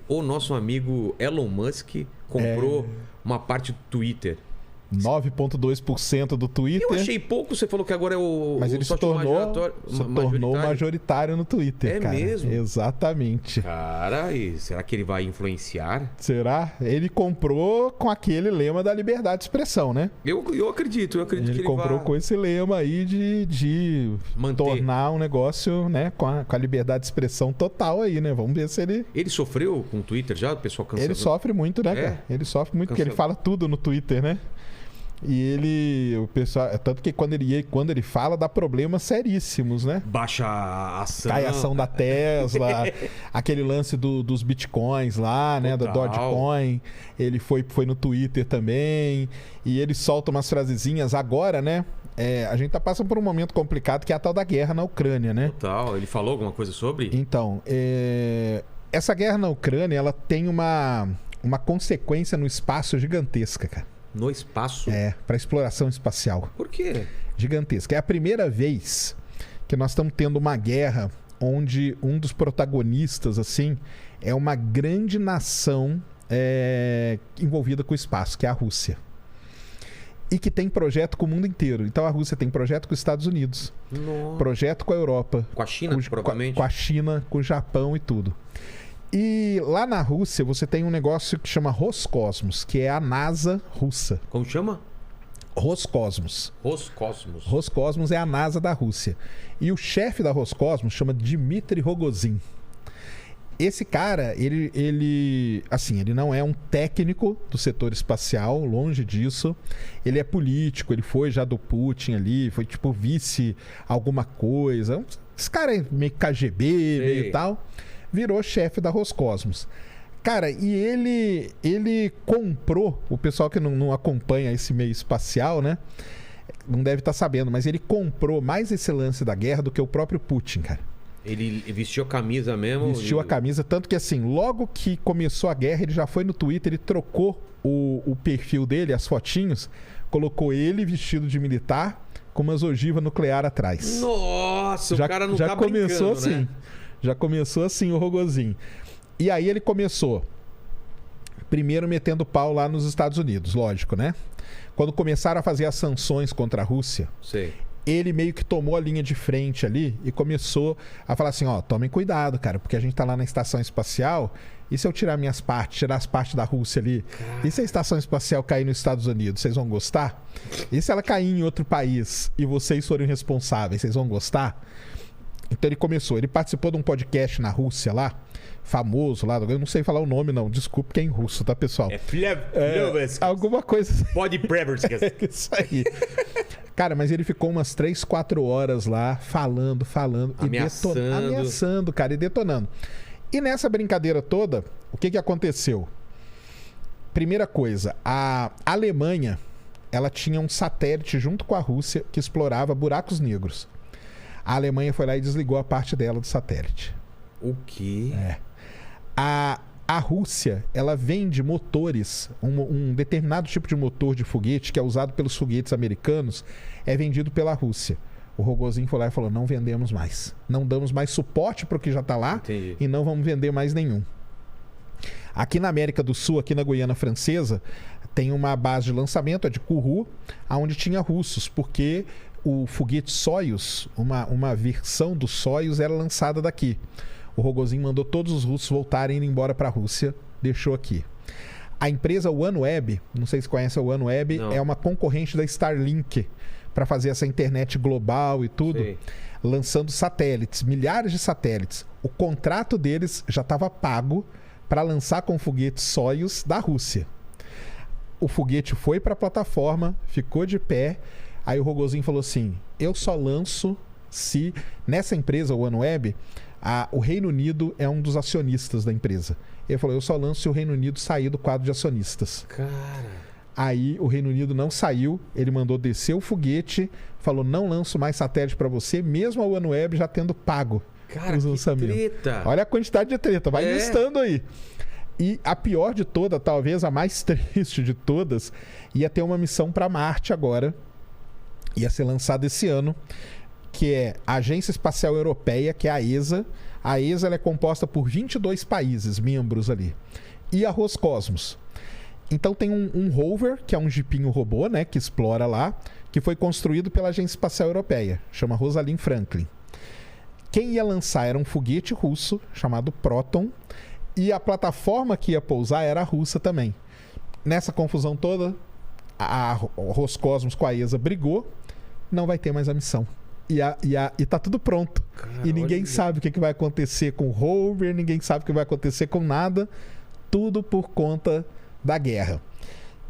o nosso amigo Elon Musk comprou uma parte do Twitter. 9,2% do Twitter. Eu achei pouco, você falou que agora é o... Mas ele se tornou majoritário no Twitter, cara. É mesmo? Exatamente. Cara, e será que ele vai influenciar? Será? Ele comprou com aquele lema da liberdade de expressão, né? Eu acredito que ele comprou com esse lema aí de tornar um negócio, né, com a liberdade de expressão total aí, né? Vamos ver se ele... Ele sofreu com o Twitter já? O pessoal cancelou? Ele sofre muito, né, cara? Ele sofre muito porque ele fala tudo no Twitter, né? E o pessoal, tanto que quando ele fala, dá problemas seríssimos, né? Baixa a ação. Cai a ação da Tesla, aquele lance dos bitcoins lá, né? Da Dogecoin. Ele foi no Twitter também. E ele solta umas frasezinhas agora, né? A gente tá passando por um momento complicado que é a tal da guerra na Ucrânia, né? Total. Ele falou alguma coisa sobre? Então, essa guerra na Ucrânia, ela tem uma consequência no espaço gigantesca, cara. No espaço? Para exploração espacial. Por quê? Gigantesca. É a primeira vez que nós estamos tendo uma guerra onde um dos protagonistas, assim, é uma grande nação envolvida com o espaço, que é a Rússia. E que tem projeto com o mundo inteiro. Então a Rússia tem projeto com os Estados Unidos. Nossa. Projeto com a Europa. Com a China, provavelmente? Com a China, com o Japão e tudo. E lá na Rússia você tem um negócio que chama Roscosmos, que é a NASA russa. Como chama? Roscosmos. Roscosmos. Roscosmos é a NASA da Rússia. E o chefe da Roscosmos chama Dmitry Rogozin. Esse cara, ele não é um técnico do setor espacial, longe disso. Ele é político, ele foi já do Putin ali, foi tipo vice alguma coisa. Esse cara é meio KGB, meio tal. Virou chefe da Roscosmos. Cara, e ele comprou, o pessoal que não acompanha esse meio espacial, né? Não deve estar sabendo, mas ele comprou mais esse lance da guerra do que o próprio Putin, cara. Ele vestiu a camisa mesmo? Vestiu a camisa, tanto que assim, logo que começou a guerra, ele já foi no Twitter, ele trocou o perfil dele, as fotinhos, colocou ele vestido de militar com uma ogiva nuclear atrás. Nossa, o cara não tá começou brincando, assim, né? Já começou assim o Rogozin. E aí ele começou primeiro metendo pau lá nos Estados Unidos, lógico, né? Quando começaram a fazer as sanções contra a Rússia, ele meio que tomou a linha de frente ali e começou a falar assim, tomem cuidado, cara, porque a gente tá lá na estação espacial, e se eu tirar as partes da Rússia ali, e se a estação espacial cair nos Estados Unidos, vocês vão gostar? E se ela cair em outro país e vocês forem responsáveis, vocês vão gostar? Então ele participou de um podcast na Rússia lá, famoso lá, eu não sei falar o nome não, desculpe que é em russo, tá, pessoal? Alguma coisa assim. É isso aí. Cara, mas ele ficou umas 3, 4 horas lá, falando ameaçando, cara, e detonando. E nessa brincadeira toda, o que aconteceu? Primeira coisa, a Alemanha, ela tinha um satélite junto com a Rússia que explorava buracos negros. A Alemanha foi lá e desligou a parte dela do satélite. O quê? A Rússia, ela vende motores, um determinado tipo de motor de foguete que é usado pelos foguetes americanos, é vendido pela Rússia. O Rogozin foi lá e falou, não vendemos mais. Não damos mais suporte para o que já está lá. Entendi. E não vamos vender mais nenhum. Aqui na América do Sul, aqui na Guiana Francesa, tem uma base de lançamento, é de Kourou, onde tinha russos, porque o foguete Soyuz, uma versão do Soyuz era lançada daqui. O Rogozin mandou todos os russos voltarem e ir embora para a Rússia, deixou aqui. A empresa OneWeb, não sei se conhece a OneWeb, é uma concorrente da Starlink para fazer essa internet global e tudo, lançando satélites, milhares de satélites. O contrato deles já estava pago para lançar com foguete Soyuz da Rússia. O foguete foi para a plataforma, ficou de pé. Aí o Rogozin falou assim, eu só lanço se... Nessa empresa, o OneWeb, o Reino Unido é um dos acionistas da empresa. Ele falou, eu só lanço se o Reino Unido sair do quadro de acionistas. Cara... Aí o Reino Unido não saiu, ele mandou descer o foguete, falou, não lanço mais satélite para você, mesmo a OneWeb já tendo pago os lançamentos. Treta! Olha a quantidade de treta, vai listando aí. E a pior de toda, talvez a mais triste de todas, ia ter uma missão para Marte agora. Ia ser lançada esse ano, que é a Agência Espacial Europeia, que é a ESA. A ESA ela é composta por 22 países membros ali. E a Roscosmos. Então tem um rover, que é um jipinho robô, né, que explora lá, que foi construído pela Agência Espacial Europeia, chama Rosalind Franklin. Quem ia lançar era um foguete russo, chamado Proton, e a plataforma que ia pousar era a russa também. Nessa confusão toda, a Roscosmos com a ESA brigou, não vai ter mais a missão. E tá tudo pronto. Cara, e ninguém sabe o que vai acontecer com o rover, ninguém sabe o que vai acontecer com nada. Tudo por conta da guerra.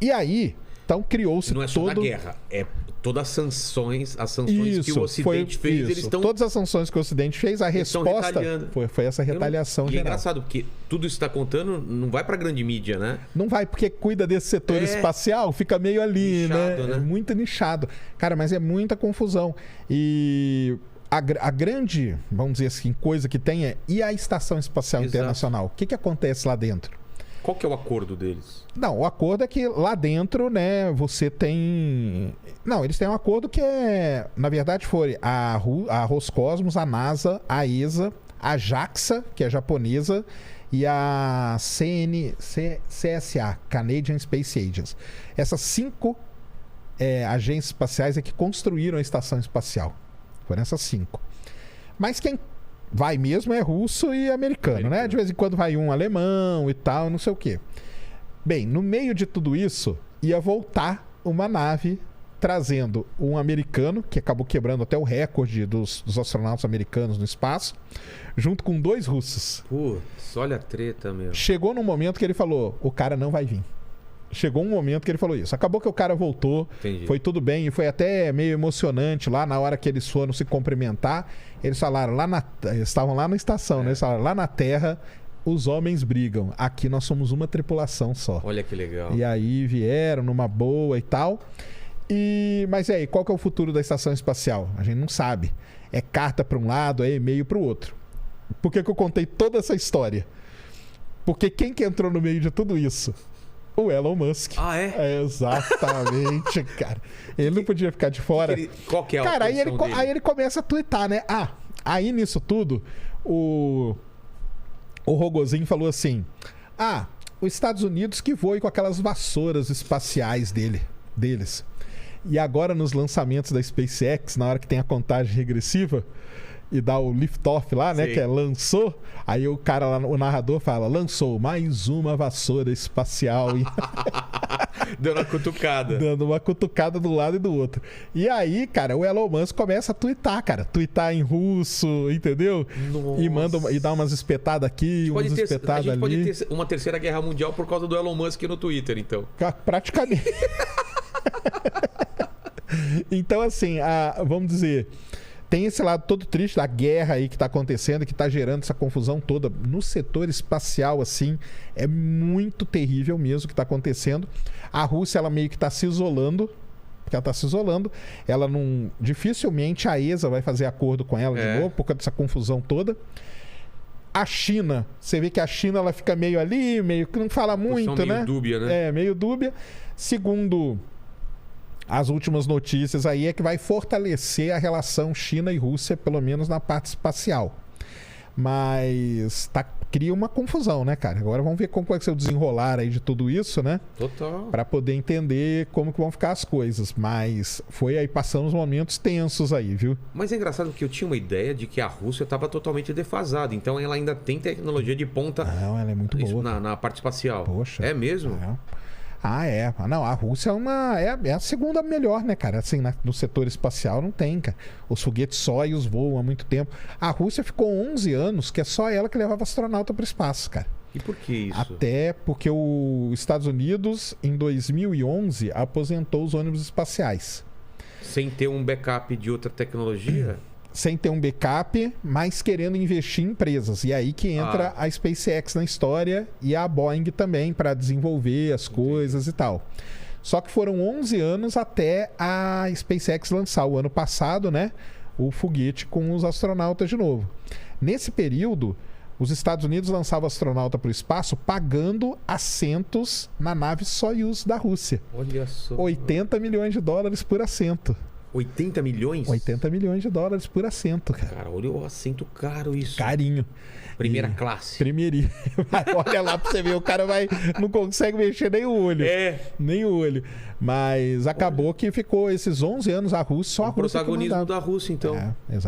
E aí, então criou-se todo... Não é só da guerra, é todas as sanções que o Ocidente fez, eles estão... Todas as sanções que o Ocidente fez, a resposta foi essa retaliação geral. É engraçado, porque tudo isso que está contando não vai para a grande mídia, né? Não vai, porque cuida desse setor espacial, fica meio ali, nichado, né? É muito nichado. Cara, mas é muita confusão. E... A grande, vamos dizer assim, coisa que tem é... E a Estação Espacial Internacional? O que acontece lá dentro? Qual que é o acordo deles? Não, o acordo é que lá dentro, né, você tem... Não, eles têm um acordo que é... Na verdade, foi a Roscosmos, a NASA, a ESA, a JAXA, que é japonesa, e a CSA, Canadian Space Agency. Essas 5 agências espaciais é que construíram a estação espacial. Foram essas 5. Mas quem vai mesmo é russo e americano, né? De vez em quando vai um alemão e tal, não sei o quê. Bem, no meio de tudo isso, ia voltar uma nave trazendo um americano, que acabou quebrando até o recorde dos astronautas americanos no espaço, junto com 2 russos. Putz, olha a treta, meu. Chegou num momento que ele falou, o cara não vai vir. Chegou um momento que ele falou isso. Acabou que o cara voltou, foi tudo bem, e foi até meio emocionante lá na hora que eles foram se cumprimentar. Eles falaram, eles estavam lá na estação, né? Eles falaram, lá na Terra, os homens brigam. Aqui nós somos uma tripulação só. Olha que legal. E aí vieram numa boa e tal. Mas aí, qual que é o futuro da estação espacial? A gente não sabe. É carta para um lado, é e-mail para o outro. Por que eu contei toda essa história? Porque quem que entrou no meio de tudo isso? O Elon Musk. Ah, é? Exatamente, cara. Ele não podia ficar de fora. Qual que é a cara, aí ele começa a twittar, né? Aí nisso tudo, o Rogozinho falou assim, os Estados Unidos que voem com aquelas vassouras espaciais deles. E agora nos lançamentos da SpaceX, na hora que tem a contagem regressiva e dá o lift-off lá, né? Sim. Que é lançou. Aí o cara lá, o narrador fala, lançou mais uma vassoura espacial. Deu uma cutucada. Dando uma cutucada do lado e do outro. E aí, cara, o Elon Musk começa a twittar, cara. Twittar em russo, entendeu? Nossa. E dá umas espetadas aqui, umas espetadas ali. A gente pode ter uma terceira guerra mundial por causa do Elon Musk no Twitter, então. Praticamente. Então, assim, vamos dizer... Tem esse lado todo triste da guerra aí que está acontecendo, que está gerando essa confusão toda. No setor espacial, assim, é muito terrível mesmo o que está acontecendo. A Rússia, ela meio que está se isolando. Porque ela está se isolando. Ela não... Dificilmente a ESA vai fazer acordo com ela de novo, por causa dessa confusão toda. A China, você vê que a China ela fica meio ali, meio que não fala muito, né? Meio dúbia, né? Meio dúbia. Segundo... As últimas notícias aí é que vai fortalecer a relação China e Rússia, pelo menos na parte espacial. Mas cria uma confusão, né, cara? Agora vamos ver como vai ser o desenrolar aí de tudo isso, né? Total. Para poder entender como que vão ficar as coisas. Mas foi aí passando uns momentos tensos aí, viu? Mas é engraçado porque eu tinha uma ideia de que a Rússia estava totalmente defasada. Então ela ainda tem tecnologia de ponta. Não, ela é muito boa. Na parte espacial. Poxa. É mesmo? Não, a Rússia é a segunda melhor, né, cara? Assim, no setor espacial não tem, cara. Os foguetes Soyuz voam há muito tempo. A Rússia ficou 11 anos, que é só ela que levava astronauta para o espaço, cara. E por que isso? Até porque os Estados Unidos, em 2011, aposentou os ônibus espaciais. Sem ter um backup de outra tecnologia? Sem ter um backup, mas querendo investir em empresas. E aí que entra a SpaceX na história e a Boeing também para desenvolver as coisas e tal. Só que foram 11 anos até a SpaceX lançar o ano passado, né, o foguete com os astronautas de novo. Nesse período, os Estados Unidos lançavam astronauta para o espaço pagando assentos na nave Soyuz da Rússia. Olha só. 80 milhões de dólares por assento. 80 milhões? 80 milhões de dólares por assento, cara. Cara, olha o assento caro isso. Carinho. Primeira classe. Primeirinho. Olha lá pra você ver, o cara não consegue mexer nem o olho. Nem o olho. Mas acabou que ficou esses 11 anos a Rússia, só a Rússia que protagonismo mandava. da Rússia, então. Exatamente.